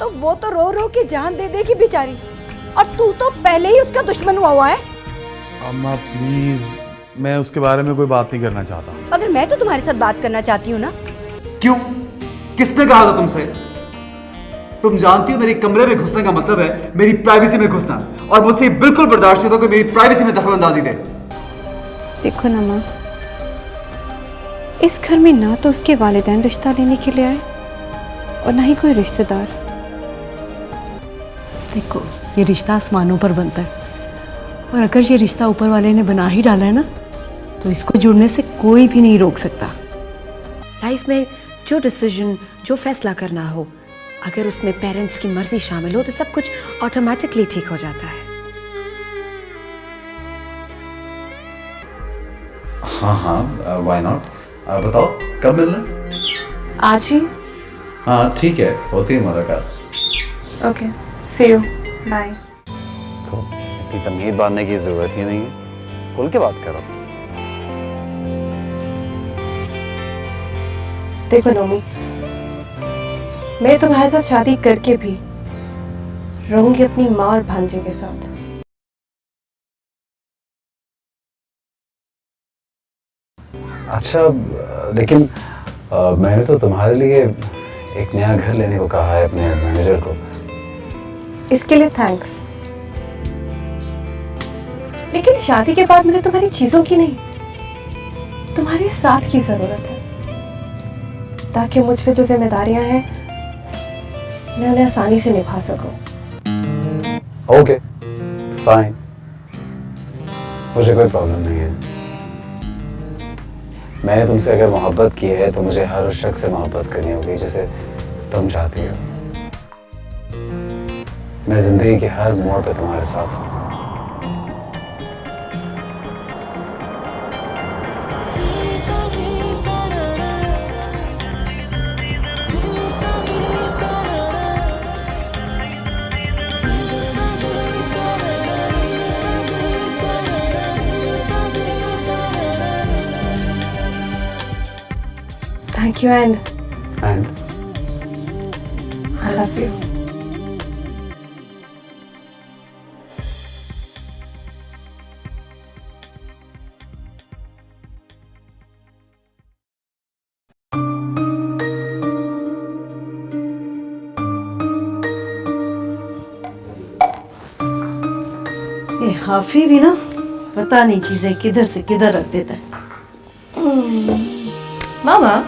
तो वो तो रो रो के जान दे देगी बेचारी, और तू तो पहले ही उसका दुश्मन हुआ है। अम्मा प्लीज, मैं उसके बारे में कोई बात नहीं करना चाहता। मगर मैं तो तुम्हारे साथ बात करना चाहती हूँ ना। क्यों? किसने कहा था तुमसे? तुम जानती हो मेरे कमरे में घुसने का मतलब है मेरी प्राइवेसी में घुसना, और मुझसे बिल्कुल बर्दाश्त नहीं होता कि मेरी प्राइवेसी में दखलंदाजी दे। देखो ना माँ, इस घर में ना तो उसके वालिदैन रिश्ता लेने के लिए आए और ना ही कोई रिश्तेदार। देखो, ये रिश्ता आसमानों पर बनता है, और अगर ये रिश्ता ऊपर वाले ने बना ही डाला है ना, तो इसको जुड़ने से कोई भी नहीं रोक सकता। लाइफ में जो डिसीजन, जो फैसला करना हो, अगर उसमें पेरेंट्स की मर्जी शामिल हो तो सब कुछ ऑटोमेटिकली ठीक हो जाता है। हाँ हाँ, व्हाई नॉट। बताओ कब मिलना? आज ही। हाँ ठीक है, होती है मुलाकात। Okay, see you, bye. तो इतनी तमीज बांधने की जरूरत ही नहीं है, खुल के बात करो। देखो नोमी, मैं तुम्हारे साथ शादी करके भी रहूंगी अपनी माँ और भांजे के साथ। अच्छा, लेकिन मैंने तो तुम्हारे लिए एक नया घर लेने को कहा है अपने मैनेजर को। इसके लिए थैंक्स, लेकिन शादी के बाद मुझे तुम्हारी चीजों की नहीं, तुम्हारे साथ की जरूरत है, ताकि मुझ पे जो जिम्मेदारियां हैं मैं उन्हें आसानी से निभा सकूं। ओके फाइन, मुझे कोई प्रॉब्लम नहीं है। मैंने तुमसे अगर मोहब्बत की है तो मुझे हर उस शख्स से मोहब्बत करनी होगी जिसे तुम चाहती हो। मैं जिंदगी के हर मोड़ पे तुम्हारे साथ हूँ। Thank you and I love you. ये हाफी भी ना पता नहीं चीजें किधर से किधर रख देता है। मामा,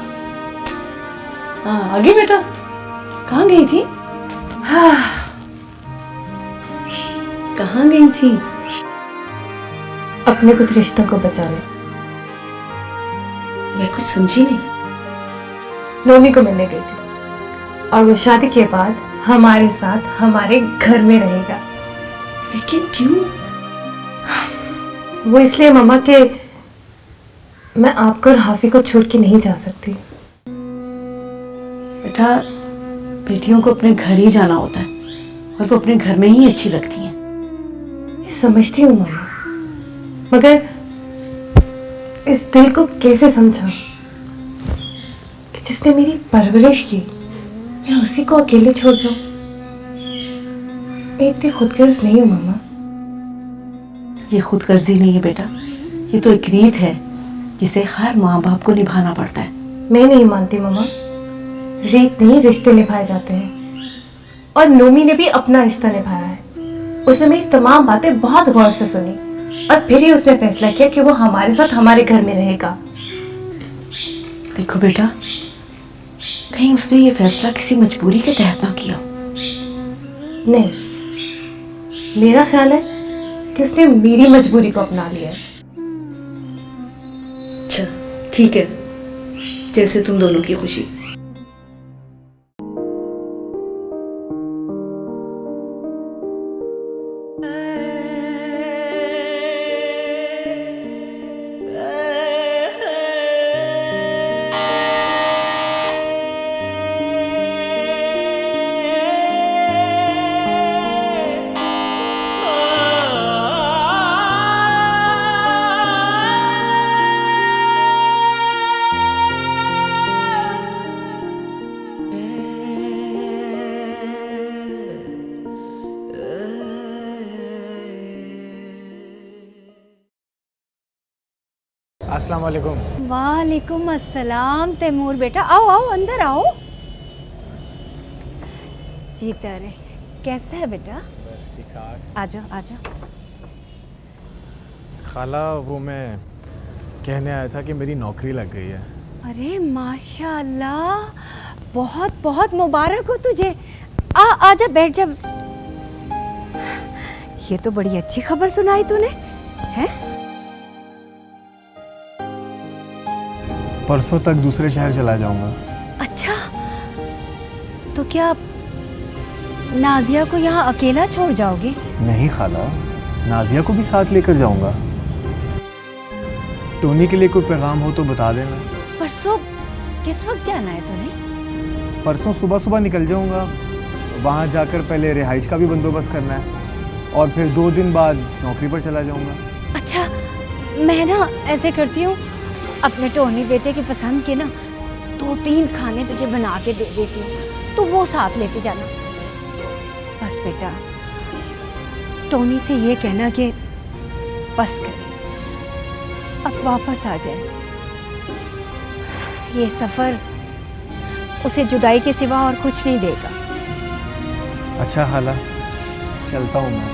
हाँ आगे बेटा, कहाँ गई थी? हाँ, कहाँ गई थी? अपने कुछ रिश्तों को बचाने। मैं कुछ समझी नहीं। नोमी को मिलने गई थी, और वो शादी के बाद हमारे साथ हमारे घर में रहेगा। लेकिन क्यों? वो इसलिए मामा के मैं आपको और हाफी को छोड़ के नहीं जा सकती। बेटा, बेटियों को अपने घर ही जाना होता है, और वो अपने घर में ही अच्छी लगती हैं। समझती हूँ मामा, मगर इस दिल को कैसे समझा कि जिसने मेरी परवरिश की, मैं उसी को अकेले छोड़ जाऊं। मैं इतनी खुदगर्ज नहीं हूँ मामा। ये खुदगर्जी नहीं है बेटा, ये तो एक रीत है जिसे हर माँ बाप को निभाना पड़ता है। मैं नहीं मानती मामा, रीत नहीं रिश्ते निभाए जाते हैं, और नोमी ने भी अपना रिश्ता निभाया है। उसने मेरी तमाम बातें बहुत गौर से सुनी, और फिर ही उसने फैसला किया कि वो हमारे साथ हमारे घर में रहेगा। देखो बेटा, कहीं उसने ये फैसला किसी मजबूरी के तहत ना किया। नहीं, मेरा ख्याल है कि उसने मेरी मजबूरी को अपना लिया है। अच्छा ठीक है, जैसे तुम दोनों की खुशी। अस्सलाम वालेकुम। वालेकुम अस्सलाम। तैमूर बेटा आओ आओ अंदर आओ। जीता रे, कैसा है बेटा? बस ठीक ठाक। आ जाओ आ जाओ। खाला वो मैं कहने आया था कि मेरी नौकरी लग गई है। अरे माशाल्लाह, बहुत बहुत मुबारक हो तुझे। आ आजा बैठ जा। ये तो बड़ी अच्छी खबर सुनाई तूने, हैं? परसों तक दूसरे शहर चला जाऊंगा। अच्छा, तो क्या नाजिया को यहाँ अकेला छोड़ जाओगे? नहीं खाला, नाजिया को भी साथ लेकर जाऊंगा। टोनी के लिए कोई पैगाम हो तो बता देना। परसों किस वक्त जाना है तूने? परसों सुबह सुबह निकल जाऊंगा। वहाँ जाकर पहले रिहाइश का भी बंदोबस्त करना है और फिर 2 दिन बाद नौकरी पर चला जाऊंगा। अच्छा, मैं ना ऐसे करती हूँ, अपने टोनी बेटे की पसंद के ना 2-3 खाने तुझे बना के दे देती हूँ, तो वो साथ लेके जाना। बस बेटा, टोनी से ये कहना कि बस करे, अब वापस आ जाए। ये सफ़र उसे जुदाई के सिवा और कुछ नहीं देगा। अच्छा खाला, चलता हूँ मैं,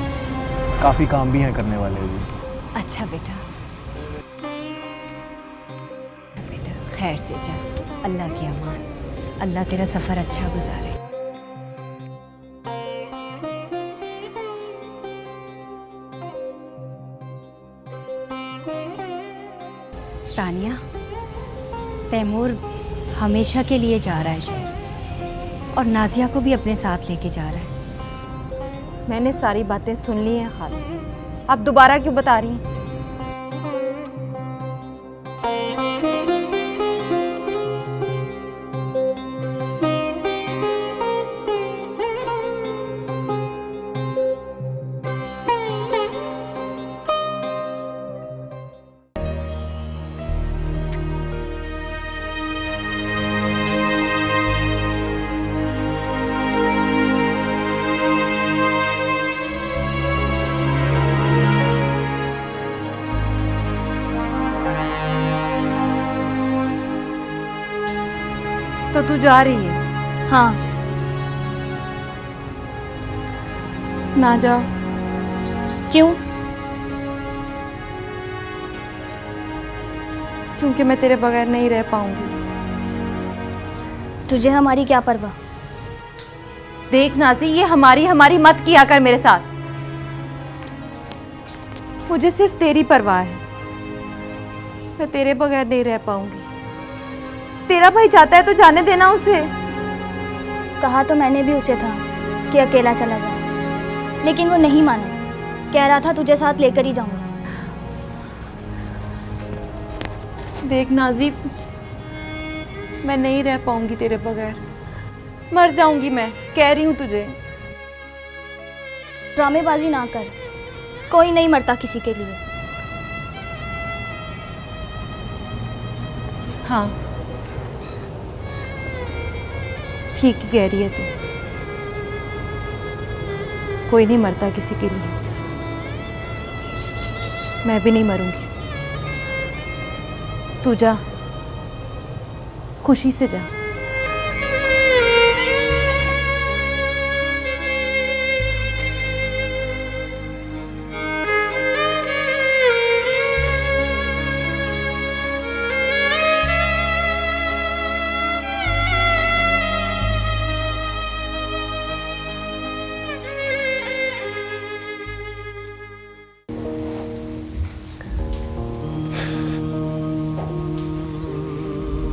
काफ़ी काम भी हैं करने वाले भी। अच्छा बेटा, बेटा खैर से जा, अल्लाह की अमान, अल्लाह तेरा सफ़र अच्छा गुजारे। तानिया, तैमूर हमेशा के लिए जा रहा है शहर और नाजिया को भी अपने साथ लेके जा रहा है। मैंने सारी बातें सुन ली हैं खाला, आप दोबारा क्यों बता रही हैं? तो तू जा रही है? हाँ। ना जा। क्यों? क्योंकि मैं तेरे बगैर नहीं रह पाऊंगी। तुझे हमारी क्या परवाह? देख नाज़ी, ये हमारी हमारी मत किया कर मेरे साथ। मुझे सिर्फ तेरी परवाह है। मैं तेरे बगैर नहीं रह पाऊंगी। तेरा भाई चाहता है तो जाने देना उसे। कहा तो मैंने भी उसे था कि अकेला चला जा, लेकिन वो नहीं माना। कह रहा था तुझे साथ लेकर ही जाऊंगा। देख नाज़ी, मैं नहीं रह पाऊंगी तेरे बगैर। मर जाऊंगी मैं, कह रही हूँ तुझे। ड्रामेबाजी ना कर, कोई नहीं मरता किसी के लिए। हाँ, ठीक ही कह रही है तू। कोई नहीं मरता किसी के लिए। मैं भी नहीं मरूंगी। तू जा, खुशी से जा।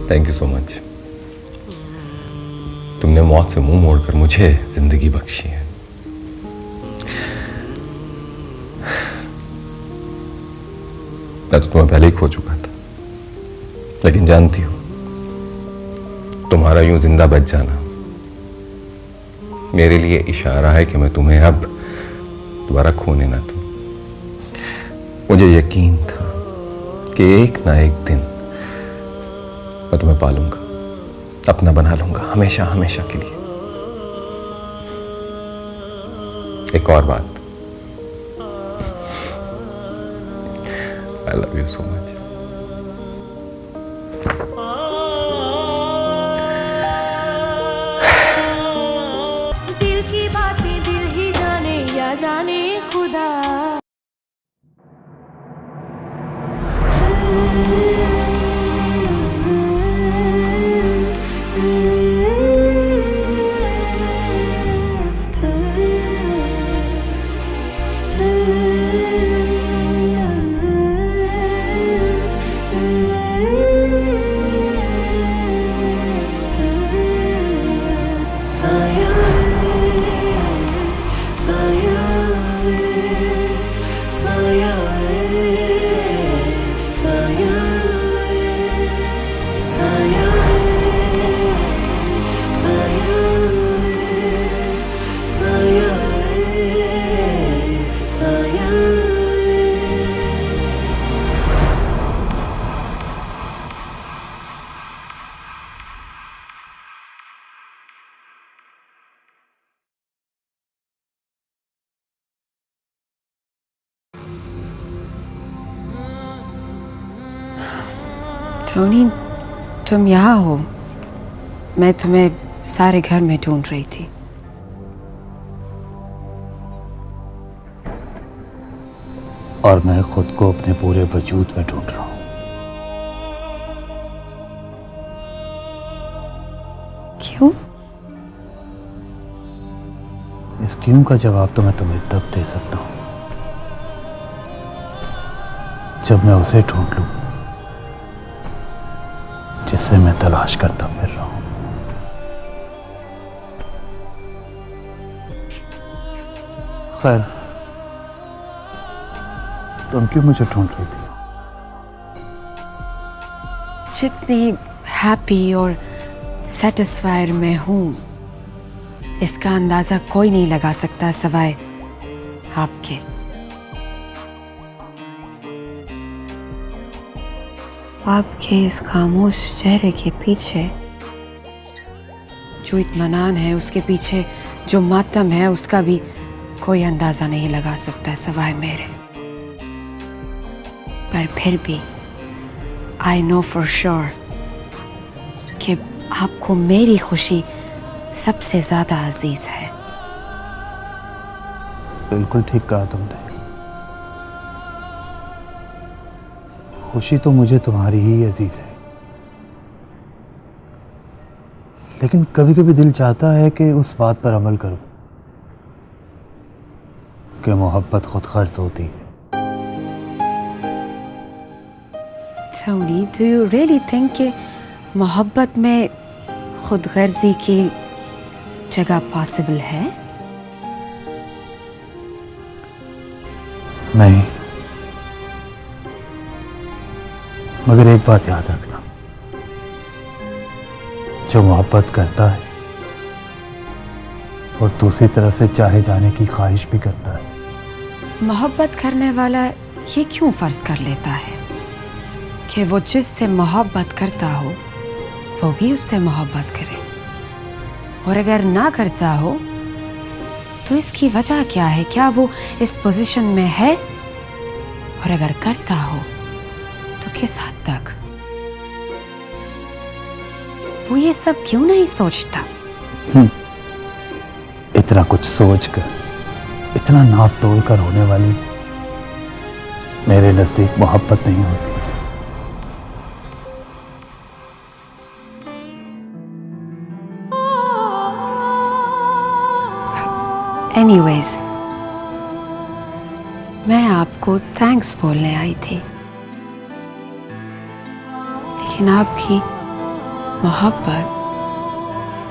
Thank you so much. तुमने मौत से मुंह मोड़कर मुझे जिंदगी बख्शी है। मैं तो तुम्हें पहले ही खो चुका था, लेकिन जानती हो, तुम्हारा यूं जिंदा बच जाना मेरे लिए इशारा है कि मैं तुम्हें अब दोबारा खोने ना दूं। मुझे यकीन था कि एक ना एक दिन मैं तुम्हें पालूंगा, अपना बना लूंगा, हमेशा हमेशा के लिए। एक और बात, I love you so much. Tony, तुम यहाँ हो। मैं तुम्हें सारे घर में ढूंढ रही थी। और मैं खुद को अपने पूरे वजूद में ढूंढ रहा हूं। क्यों? इस क्यों का जवाब तो मैं तुम्हें तब दे सकता हूं जब मैं उसे ढूंढ लूं जिसे मैं तलाश करता फिर रहा हूं। खैर, तुम क्यों मुझे ढूंढ रही थी? जितनी हैप्पी और सेटिस्फाइड मैं हूं, इसका अंदाजा कोई नहीं लगा सकता सिवाय आपके। आपके इस खामोश चेहरे के पीछे जो इत्मीनान है, उसके पीछे जो मातम है, उसका भी कोई अंदाजा नहीं लगा सकता सिवाय मेरे। पर फिर भी आई नो फॉर श्योर कि आपको मेरी खुशी सबसे ज्यादा अजीज है। बिल्कुल ठीक कहा तुमने। खुशी तो मुझे तुम्हारी ही अजीज है, लेकिन कभी कभी दिल चाहता है कि उस बात पर अमल करूं कि मोहब्बत खुद गर्ज होती है। Tony, do you really think कि मोहब्बत में खुद गर्जी की जगह पॉसिबल है? नहीं, मगर एक बात याद रखना, जो मोहब्बत करता है और दूसरी तरफ से चाहे जाने की ख्वाहिश भी करता है। मोहब्बत करने वाला ये क्यों फर्ज कर लेता है कि वो जिससे मोहब्बत करता हो वो भी उससे मोहब्बत करे, और अगर ना करता हो तो इसकी वजह क्या है? क्या वो इस पोजीशन में है? और अगर करता हो तो किस हद तक? वो ये सब क्यों नहीं सोचता? इतना कुछ सोचकर, इतना नाप तोल कर होने वाली मेरे नजदीक मोहब्बत नहीं होती। एनीवेज, मैं आपको थैंक्स बोलने आई थी, लेकिन आपकी मोहब्बत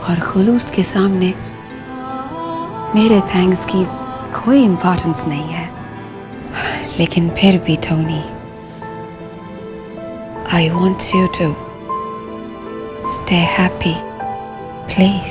और खुलूस के सामने मेरे थैंक्स की कोई इम्पोर्टेंस नहीं है। लेकिन फिर भी Tony, I want you to stay happy, please.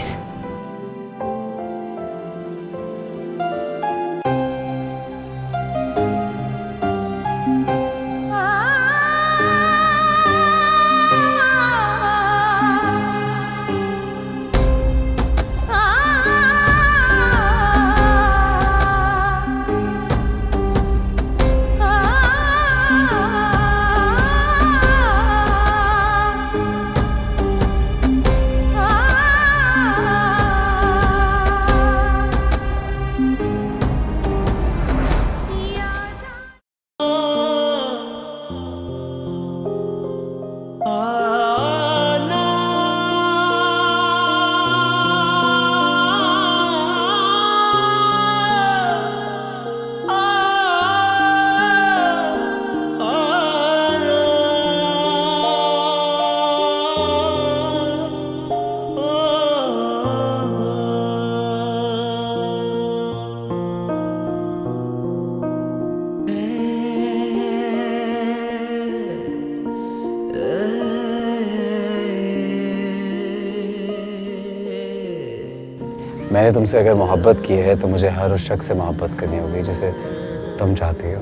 मैंने तुमसे अगर मोहब्बत की है तो मुझे हर उस शख्स से मोहब्बत करनी होगी जिसे तुम चाहती हो।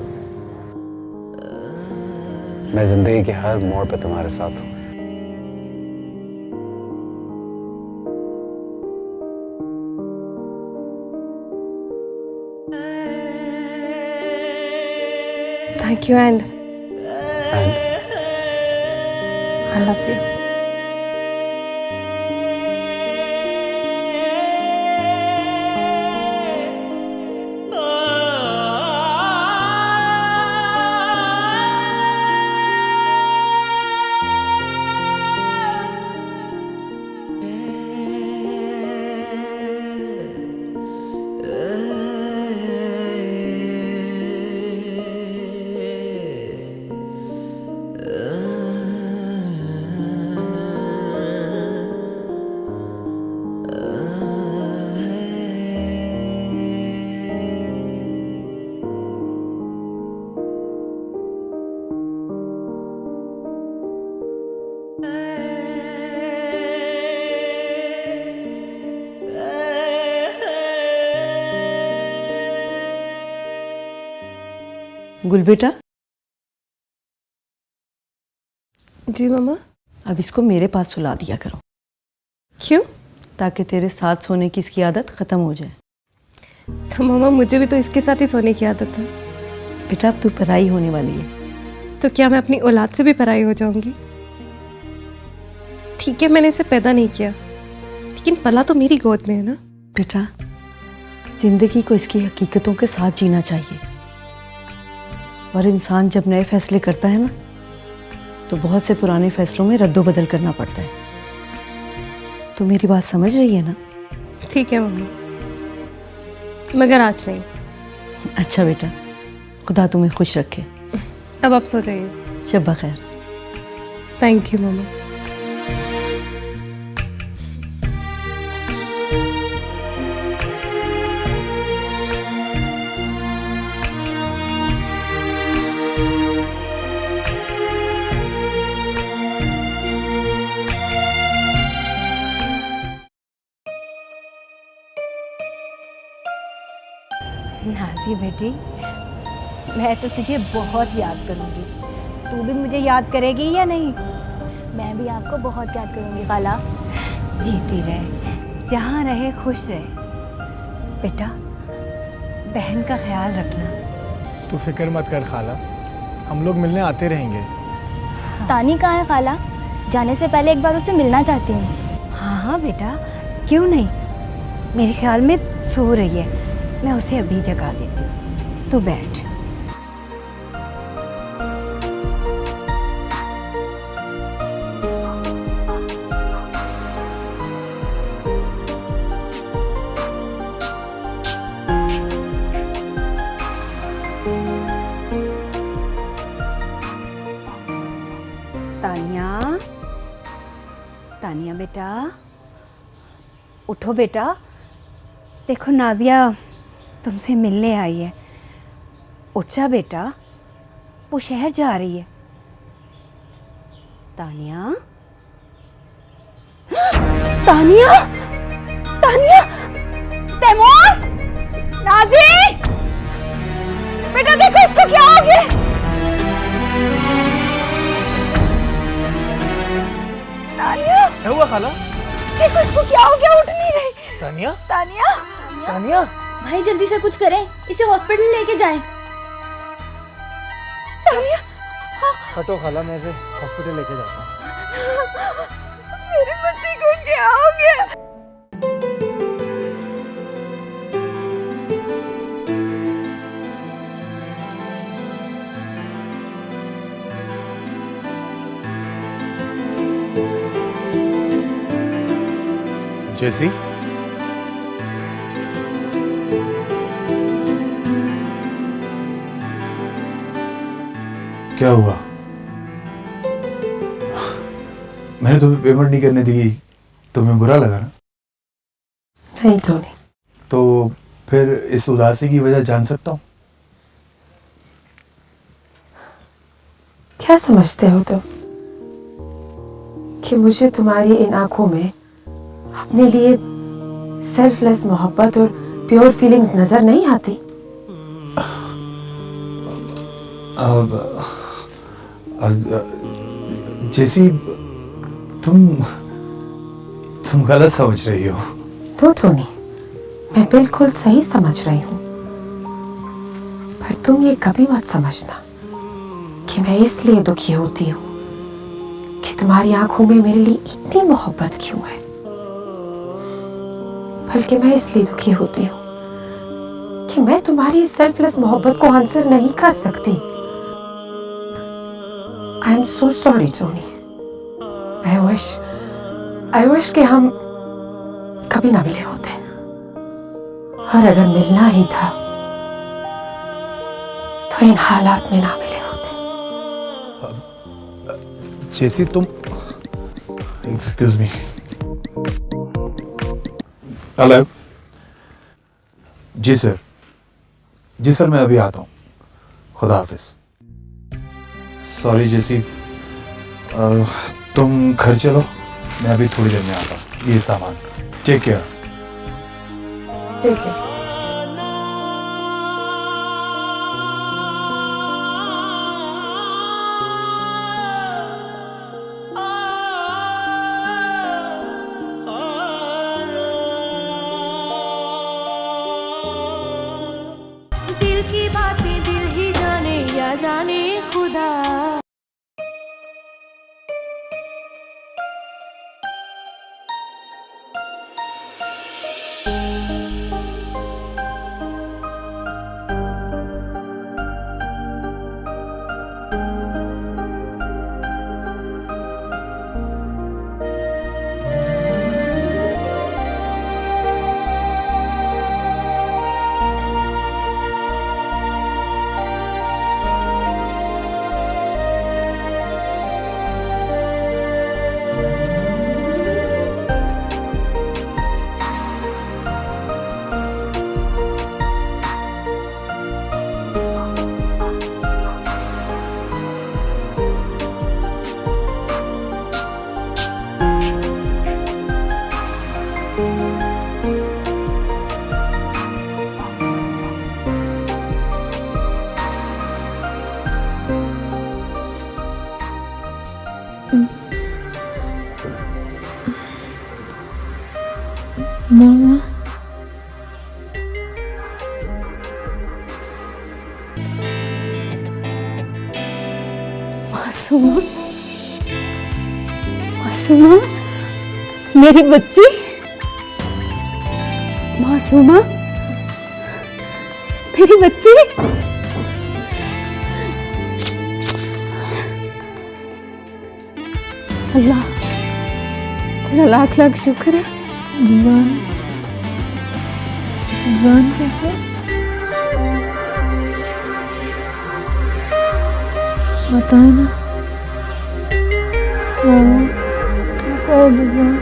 मैं जिंदगी के हर मोड़ पे तुम्हारे साथ हूँ। Thank you and I love you. गुल बेटा, जी मम्मा। अब इसको मेरे पास सुला दिया करो। क्यों? ताकि तेरे साथ सोने की इसकी आदत ख़त्म हो जाए। तो मम्मा मुझे भी तो इसके साथ ही सोने की आदत है। बेटा अब तू पराई होने वाली है। तो क्या मैं अपनी औलाद से भी पराई हो जाऊंगी? ठीक है, मैंने इसे पैदा नहीं किया, लेकिन पला तो मेरी गोद में है ना। बेटा, जिंदगी को इसकी हकीकतों के साथ जीना चाहिए, और इंसान जब नए फैसले करता है ना तो बहुत से पुराने फैसलों में रद्दोबदल करना पड़ता है। तो मेरी बात समझ रही है ना? ठीक है मम्मा, मगर आज नहीं। अच्छा बेटा, खुदा तुम्हें खुश रखे। अब आप सो जाइए। शब्बा खैर। Thank you mamma. नाज़ी बेटी, मैं तो तुझे बहुत याद करूँगी। तू भी मुझे याद करेगी या नहीं? मैं भी आपको बहुत याद करूँगी खाला। जीती रहे, जहाँ रहे खुश रहे। बेटा, बहन का ख्याल रखना। तू फिक्र मत कर खाला, हम लोग मिलने आते रहेंगे। तानी कहाँ है खाला? जाने से पहले एक बार उसे मिलना चाहती हूँ। हाँ हाँ बेटा, क्यों नहीं। मेरे ख्याल में सो रही है, मैं उसे अभी जगा देती हूँ। तू बैठ। तानिया, तानिया बेटा, उठो बेटा। देखो नाजिया तुमसे मिलने आई है। उठ जा बेटा, वो शहर जा रही है। तानिया, तानिया, तानिया, तैमूर, नाजी, बेटा देखो इसको क्या हो गया। तानिया, क्या हुआ खाला? देखो इसको क्या हो गया, उठ नहीं रही। तानिया, तानिया, तानिया, भाई जल्दी से कुछ करें, इसे हॉस्पिटल लेके जाएं। तानिया, हटो खाला, मैं इसे हॉस्पिटल लेके जाता हूँ। मेरे बच्चे को क्या हो गया? जैसी क्या हुआ? मैंने तुम्हें पेमेंट नहीं करने दी, तुम्हें बुरा लगा ना? नहीं टोनी। तो फिर इस उदासी की वजह जान सकता हूँ? क्या समझते हो तुम कि मुझे तुम्हारी इन आंखों में अपने लिए सेल्फलेस मोहब्बत और प्योर फीलिंग्स नजर नहीं आती? जैसी तुम गलत समझ रही हो। तो टोनी, मैं बिल्कुल सही समझ रही हूँ, पर तुम ये कभी मत समझना कि मैं इसलिए दुखी होती हूँ कि तुम्हारी आंखों में मेरे लिए इतनी मोहब्बत क्यों है, बल्कि मैं इसलिए दुखी होती हूँ कि मैं तुम्हारी सेल्फलेस मोहब्बत को आंसर नहीं कर सकती। I am so sorry Tony. I wish कि हम कभी ना मिले होते, और अगर मिलना ही था तो इन हालात में ना मिले होते। जैसी तुम, एक्सक्यूज मी, हेलो। जी सर, मैं अभी आता हूँ। खुदा हाफिज। सॉरी जेसी, तुम घर चलो, मैं अभी थोड़ी देर में आता हूँ। ये सामान टेक केयर। ठीक है। दिल की बातें दिल ही जाने या जाने खुदा। मामा, मासूमा, मासूमा, मेरी बच्ची, मासूमा, मेरी बच्ची। अल्लाह तेरा लाख लाख शुक्र है। जुबान कैसे? बताए ना मामा, कैसा है जुबान?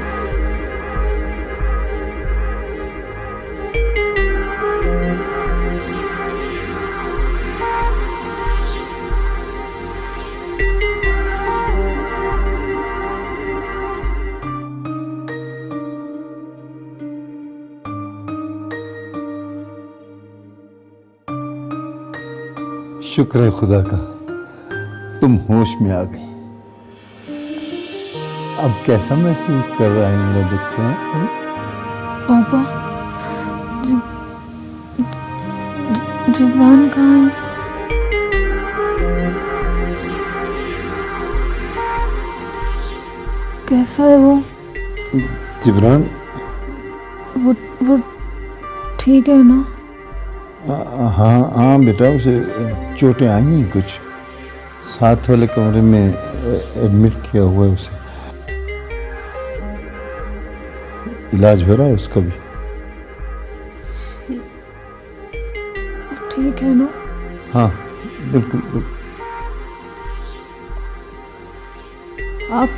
शुक्र है खुदा का, तुम होश में आ गई। अब कैसा महसूस कर रहा है मेरा बच्चा? पापा, जुबान कहाँ है? कैसा है वो? जिब्रान, वो ठीक है ना? हाँ बेटा, उसे चोटें आई हैं कुछ। साथ वाले कमरे में एडमिट किया हुआ है उसे। इलाज हो रहा है उसका भी। ठीक है ना? हाँ बिल्कुल बिल्कुल। आप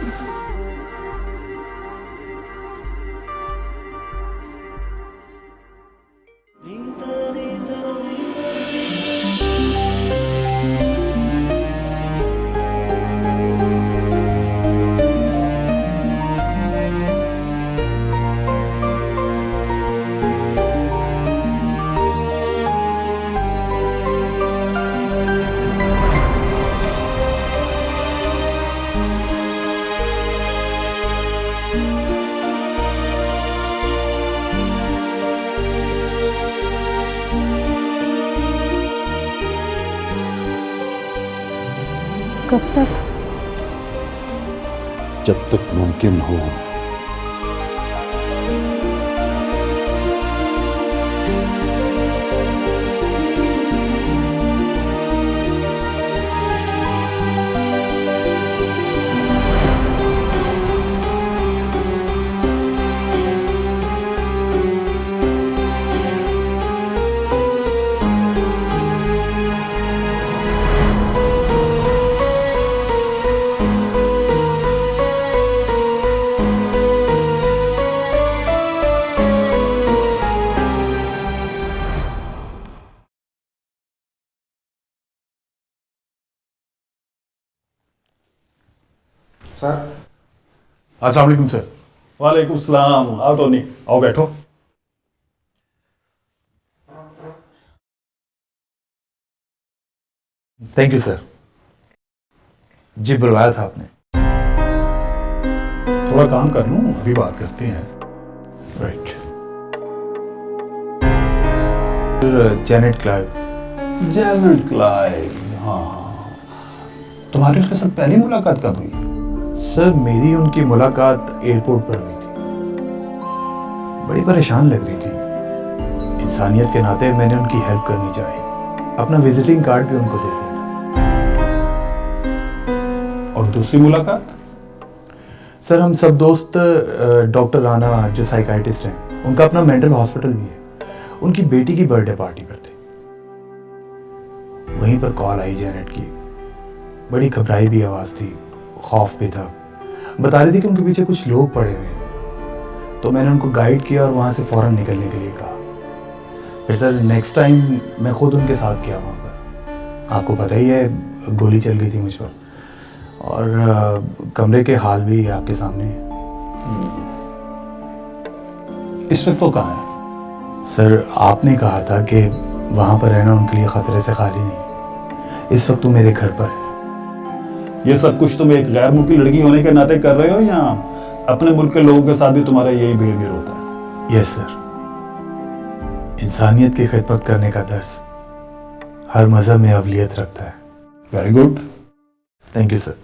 कब तक? जब तक मुमकिन हो। सर। अस्सलाम वालेकुम सर। वालेकुम सलाम। आओ टोनी, आओ बैठो। Thank you sir. जी बुलवाया था आपने। थोड़ा काम कर लूं, अभी बात करते हैं। Right. Janet Clive. Janet Clive, हाँ। तुम्हारी उसके साथ पहली मुलाकात कब हुई? सर मेरी उनकी मुलाकात एयरपोर्ट पर हुई थी। बड़ी परेशान लग रही थी। इंसानियत के नाते मैंने उनकी हेल्प करनी चाहिए। अपना विजिटिंग कार्ड भी उनको दे दिया था। और दूसरी मुलाकात? सर हम सब दोस्त डॉक्टर राना जो साइकाइट्रिस्ट हैं, उनका अपना मेंटल हॉस्पिटल भी है, उनकी बेटी की बर्थडे पार्टी पर थे। वहीं पर कॉल आई जेनेट की। बड़ी घबराई भी आवाज़ थी, खौफ भी था। बता रही थी कि उनके पीछे कुछ लोग पड़े हुए हैं। तो मैंने उनको गाइड किया और वहाँ से फ़ौरन निकलने के लिए कहा। फिर सर नेक्स्ट टाइम मैं खुद उनके साथ गया वहाँ पर। आपको पता ही है गोली चल गई थी मुझ पर, और कमरे के हाल भी आपके सामने है। इस वक्त तो कहाँ है? सर आपने कहा था कि वहाँ पर रहना उनके लिए ख़तरे से खाली नहीं। इस वक्त वो मेरे घर पर है। ये सब कुछ तुम एक गैर मुल्की लड़की होने के नाते कर रहे हो, या अपने मुल्क के लोगों के साथ भी तुम्हारा यही बिहेवियर होता है? Yes sir. इंसानियत की खिदमत करने का दर्स हर मजहब में अवलियत रखता है। Very good. Thank you sir.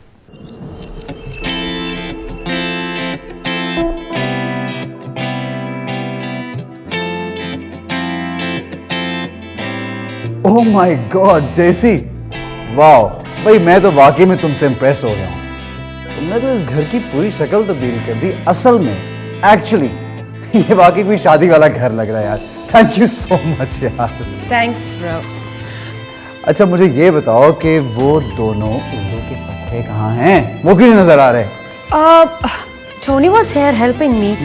Oh my god जेसी, वाह भाई, मैं तो वाकई में तुमसे इम्प्रेस हो गया हूँ। तुमने तो इस घर की पूरी शक्ल तब्दील कर दी। असल में एक्चुअली ये वाकई कोई शादी वाला घर लग रहा है यार। थैंक यू सो मच यार। Thanks bro. अच्छा मुझे ये बताओ कि वो दोनों उल्लू के पत्ते कहाँ हैं? वो क्यों नहीं नजर आ रहे? Tony was here helping me,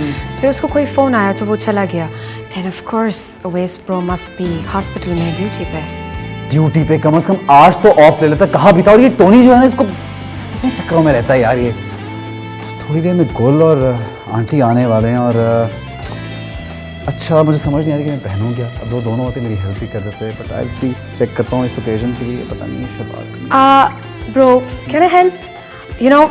फिर उसको कोई फोन आया तो वो चला गया। End of course Owais bro must be hospital में ड्यूटी पे। ड्यूटी पे कम से कम आज तो ऑफ ले लेता। कहाँ बिता? और ये टोनी जो है ना, इसको कितने चक्करों में रहता है यार ये। थोड़ी देर में गुल और आंटी आने वाले हैं, और अच्छा मुझे समझ नहीं आ रही कि मैं पहनूं क्या। अब वो दोनों होते मेरी हेल्प ही कर देते, but I will see. Check करता हूँ इस ओकेजन के लिए। पता नहीं Shabab. Bro can I help? You know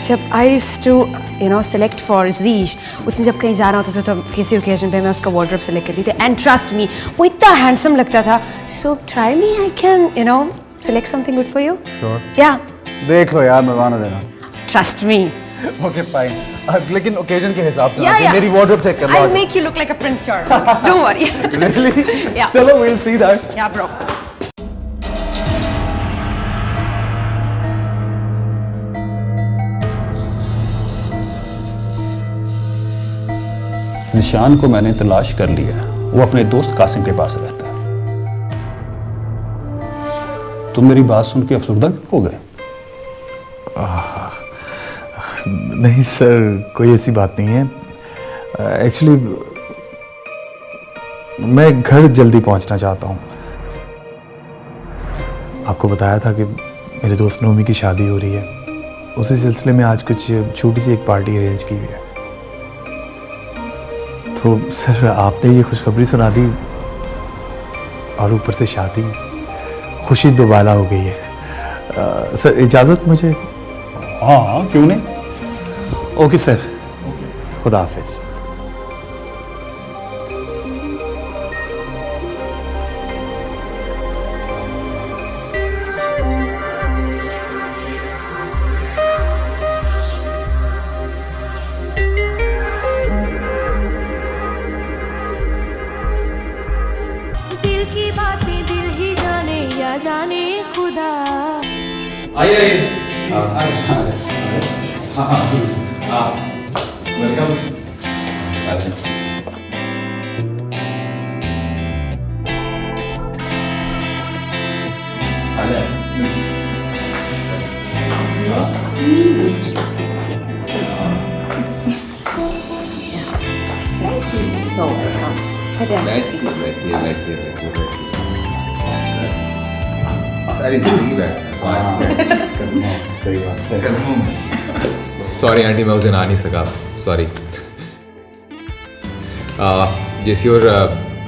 जब I used to select for Zeesh, उसने जब कहीं जाना होता था तो किसी ओकेजन पे मैं उसका वार्डरोब सेलेक्ट करती थी। एंड ट्रस्ट मी, वो इतना हैंडसम लगता था। So try me, I can select something good for you. Sure. या देख लो यार, मरवाना देना। Trust me. ओके फाइन, लेकिन ओकेजन के हिसाब से Yeah. मेरी वार्डरोब चेक कर लो। I'll make you look like a Prince Charles. Don't worry. Really? Yeah. चलो we'll see that. Yeah, bro. निशान को मैंने तलाश कर लिया। वो अपने दोस्त कासिम के पास रहता है। तुम मेरी बात सुन के अफसरदा हो गए? नहीं सर, कोई ऐसी बात नहीं है। एक्चुअली मैं घर जल्दी पहुंचना चाहता हूं। आपको बताया था कि मेरे दोस्त नोमी की शादी हो रही है। उसी सिलसिले में आज कुछ छोटी सी एक पार्टी अरेंज की हुई है। तो सर आपने ये खुशखबरी सुना दी, और ऊपर से शादी। खुशी दोबाला हो गई है। सर इजाज़त मुझे? हाँ क्यों नहीं। ओके सर, खुदा हाफिज। की बातें दिल ही जाने या जाने खुदा। आइए वेलकम। सारी जिंदगी सही बात है। सॉरी आंटी, मैं उस दिन आ नहीं सका, सॉरी। जेसी और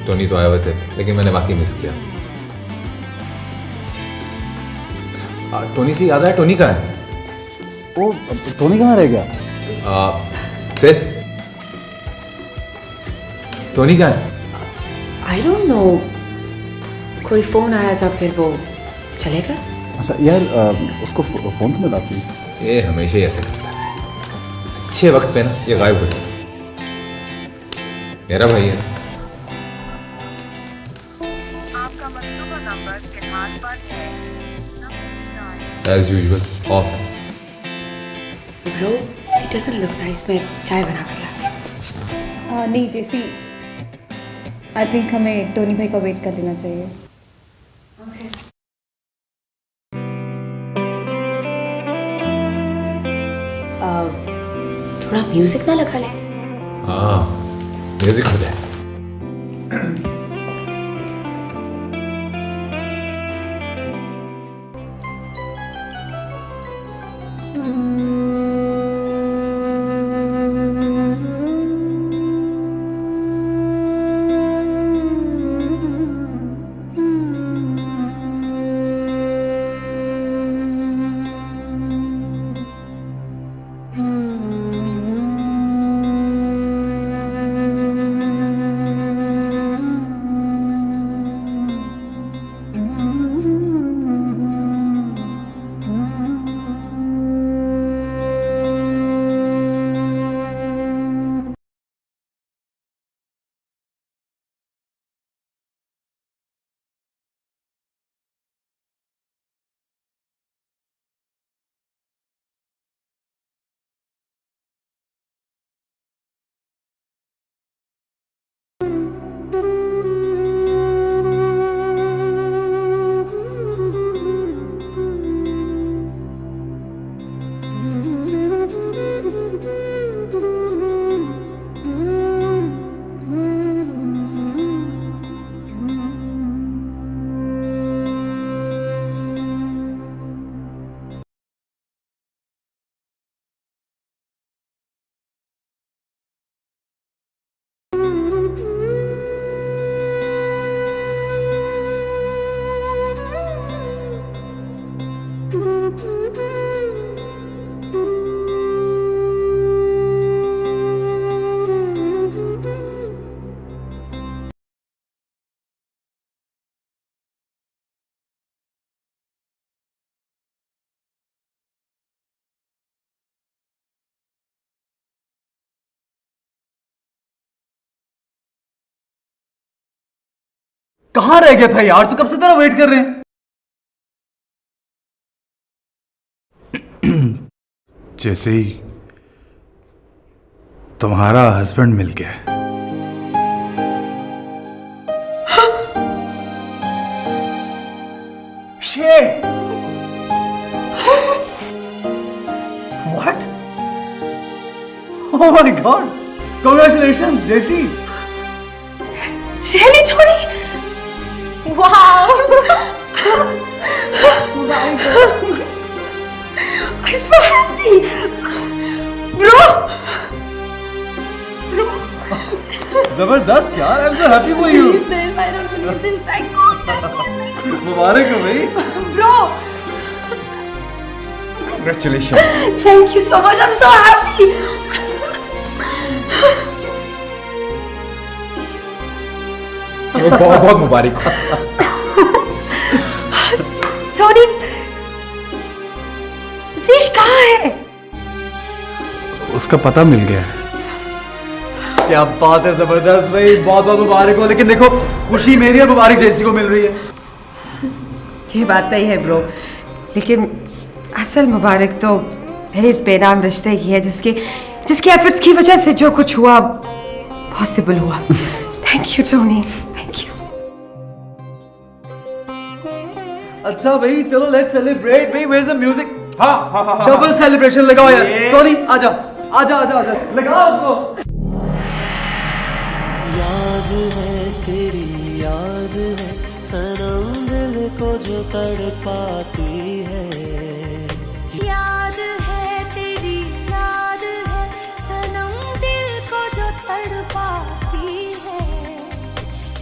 टोनी तो आए हुए थे, लेकिन मैंने वाकई मिस किया। टोनी से याद आया, टोनी कहाँ है? वो टोनी कहाँ रह गया? सेस, टोनी कहाँ है? आई डोंट नो, कोई फोन आया था फिर वो चलेगा। अच्छा यार, उसको फोन तो मिला प्लीज। ये हमेशा ही ऐसे करता है, अच्छे वक्त पे ना ये गायब हो जाता है। मेरा भाई है। आपका मतलूबा नंबर फिलहाल बंद है। As usual, off. Bro, it doesn't look nice. मैं चाय बना कर लाती हूँ। नहीं जेसी, आई थिंक हमें टोनी भाई का वेट कर लेना चाहिए। थोड़ा म्यूजिक ना लगा ले? हाँ, म्यूजिक हो जाए। कहाँ रह गया था यार? तू कब से तेरा वेट कर रहे हैं। जैसे ही तुम्हारा हस्बैंड मिल गया। Shit! What? Oh my God! Congratulations, JC! Really, Tony? Wow! I'm so happy! Bro! जबरदस्त यार! I'm so happy for you. I don't believe this. Thank God. मुबारक हो भाई. Bro! Congratulations. Thank you so much. I'm so happy. बहुत बहुत मुबारक। Tony, ज़ीश कहाँ है? उसका पता मिल गया है। क्या बात है, जबरदस्त भाई, बहुत बहुत मुबारक हो। लेकिन देखो, खुशी मेरी और मुबारक जैसी को मिल रही है। ये बात नहीं है ब्रो, लेकिन असल मुबारक तो मेरे इस बेनाम रिश्ते की है, जिसके एफर्ट्स की वजह से जो कुछ हुआ पॉसिबल हुआ। Thank you Tony, thank you. अच्छा भाई, चलो लेट्स सेलिब्रेट भाई। Where is the music? हाँ, डबल सेलिब्रेशन लगाओ यार। टोनी आजा आजा आजा आजा, लगाओ उसको। याद है तेरी याद है सनम दिल को जो तड़पाती है, याद है तेरी याद है सनम दिल को जो तड़पाती है,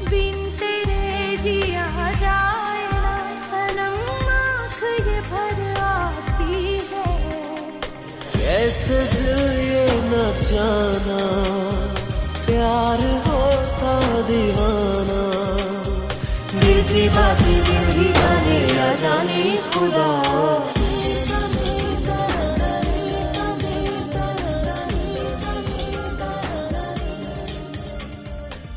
बिन तेरे जिया जाए ना सनम आँख ये भर आती है, कैसे दिल ये न जाना प्यार होता दीवाना, दिल की बात दिल ही जाने या जाने खुदा।